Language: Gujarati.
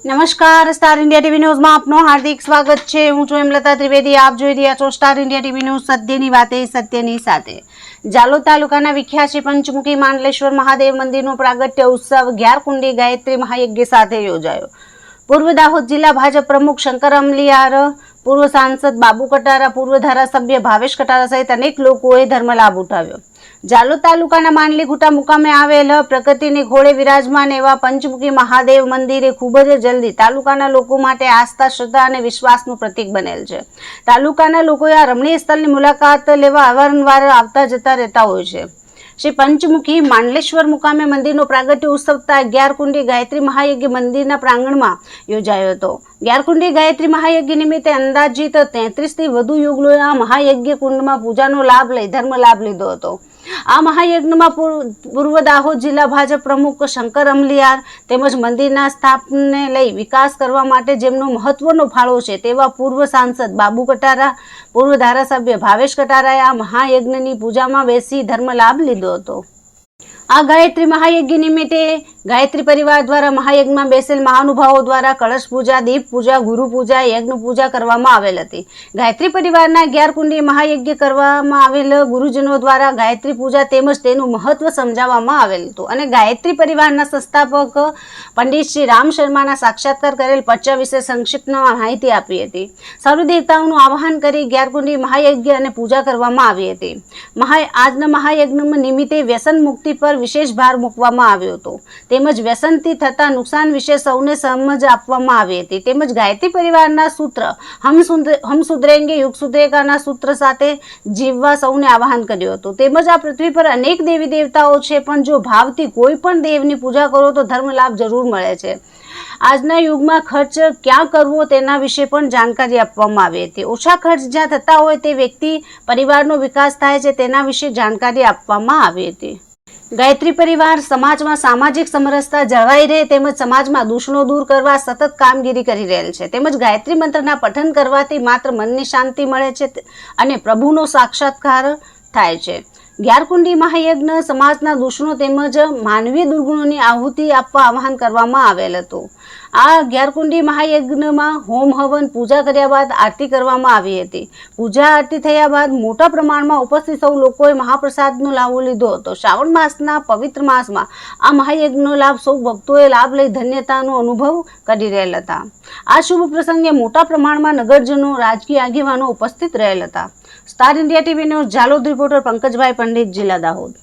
નમસ્કાર, સ્ટાર ઇન્ડિયા ટીવી ન્યૂઝમાં આપનું હાર્દિક સ્વાગત છે। હું છું હેમલતા ત્રિવેદી। આપ જોઈ રહ્યા છો સ્ટાર ઇન્ડિયા ટીવી ન્યૂઝ, સત્યની વાતે સત્યની સાથે। જાલોદ તાલુકાના વિખ્યાત શ્રી પંચમુખી માંડલેશ્વર મહાદેવ મંદિરનો પ્રાગટ્ય ઉત્સવ ગ્યારકુંડી ગાયત્રી મહાયજ્ઞ સાથે યોજાયો। પૂર્વ દાહોદ જિલ્લા ભાજપ પ્રમુખ શંકર અમલીયાર, પૂર્વ સાંસદ બાબુ કટારા, પૂર્વ ધારાસભ્ય ભાવેશ કટારા સહિત અનેક લોકોએ ધર્મલાભ ઉઠાવ્યો। જાલોદ તાલુકાના માંડલી ગુટા મુકામે આવેલ પ્રકૃતિની ઘોડે વિરાજમાન એવા પંચમુખી મહાદેવ મંદિરે ખૂબ જ જલ્દી તાલુકાના લોકો માટે આસ્થા, શ્રદ્ધા અને વિશ્વાસનું પ્રતીક બનેલ છે। તાલુકાના લોકોએ આ રમણીય સ્થળની મુલાકાત લેવા અવારનવાર આવતા જતા રહેતા હોય છે। શ્રી પંચમુખી માંડલેશ્વર મુકામે મંદિરનો પ્રાગટ્ય ઉત્સવ ગ્યારકુંડી ગાયત્રી મહાયજ્ઞ મંદિરના પ્રાંગણમાં યોજાયો હતો। ગ્યારકુંડી ગાયત્રી મહાયજ્ઞ નિમિત્તે અંદાજિત 33 થી વધુ યુગલોએ આ મહાયજ્ઞ કુંડમાં પૂજાનો લાભ લઈ ધર્મ લાભ લીધો હતો। આ મહાયજ્ઞમાં પૂર્વ દાહોદ જિલ્લા ભાજપ પ્રમુખ શંકર અમલીયાર તેમજ મંદિરના સ્થાપનને લઈ વિકાસ કરવા માટે જેમનો મહત્વનો ફાળો છે તેવા પૂર્વ સાંસદ બાબુ કટારા, પૂર્વ ધારાસભ્ય ભાવેશ કટારાએ આ મહાયજ્ઞની પૂજામાં બેસી ધર્મ લાભ લીધો હતો। આ ગાયત્રી મહાયજ્ઞ નિમિત્તે ગાયત્રી પરિવાર દ્વારા મહાયજ્ઞમાં બેસેલ મહાનુભાવો દ્વારા કળશ પૂજા, દીપ પૂજા, ગુરુ પૂજા, યજ્ઞ પૂજા કરવામાં આવેલ હતી। ગાયત્રી પરિવારના ગ્યારકુંડી મહાયજ્ઞ કરવામાં આવેલ ગુરુજનો દ્વારા ગાયત્રી પૂજા તેમજ તેનું મહત્વ સમજાવવામાં આવેલ હતું અને ગાયત્રી પરિવારના સંસ્થાપક પંડિત શ્રી રામ શર્માના સાક્ષાત્કાર કરેલ પર્ચા વિશે સંક્ષિપ્તમાં માહિતી આપી હતી। સર્વ દેવતાઓનું આવાહન કરી ગ્યારકુંડી મહાયજ્ઞ અને પૂજા કરવામાં આવી હતી। આજના મહાયજ્ઞ નિમિત્તે વ્યસન મુક્તિ પર વિશેષ ભાર મૂકવામાં આવ્યો હતો તેમજ વ્યસનથી થતા નુકસાન વિશે સૌને સમજ આપવામાં આવી હતી તેમજ ગાયત્રી પરિવારના સૂત્ર હમ સુધરેંગે યુગ સુધરેગાના સૂત્ર સાથે જીવવા સૌને આવાહન કર્યું હતું તેમજ આ પૃથ્વી પર અનેક દેવી દેવતાઓ છે પણ જો ભાવથી કોઈ પણ દેવની પૂજા કરો તો ધર્મ લાભ જરૂર મળે છે। આજના યુગમાં ખર્ચ ક્યાં કરવો તેના વિશે પણ જાણકારી આપવામાં આવી હતી। ઓછા ખર્ચ જ્યાં થતા હોય તે વ્યક્તિ પરિવારનો વિકાસ થાય છે તેના વિશે જાણકારી આપવામાં આવી હતી। ગાયત્રી પરિવાર સમાજમાં સામાજિક સમરસતા જળવાઈ રહે તેમજ સમાજમાં દૂષણો દૂર કરવા સતત કામગીરી કરી રહેલ છે તેમજ ગાયત્રી મંત્રના પઠન કરવાથી માત્ર મનની શાંતિ મળે છે અને પ્રભુનો સાક્ષાત્કાર થાય છે। ગ્યારકુંડી મહાયજ્ઞ સમાજના દૂષણો તેમજ માનવીય દુર્ગુણોની આહુતિ આપવા આહવાન કરવામાં આવેલ હતું। આ ગ્યારકુંડી મહાયજ્ઞમાં હોમ હવન પૂજા કર્યા બાદ આરતી કરવામાં આવી હતી। પૂજા આરતી થયા બાદ મોટા પ્રમાણમાં ઉપસ્થિત સૌ લોકોએ મહાપ્રસાદનો લાભ લીધો હતો। શ્રાવણ માસના પવિત્ર માસમાં આ મહાયજ્ઞનો લાભ સૌ ભક્તોએ લાભ લઈ ધન્યતાનો અનુભવ કરી રહેલ હતા। આ શુભ પ્રસંગે મોટા પ્રમાણમાં નગરજનો, રાજકીય આગેવાનો ઉપસ્થિત રહેલ હતા। Star India TV news Jhalod reporter Pankajbhai Pandit, જિલ્લા દાહોદ।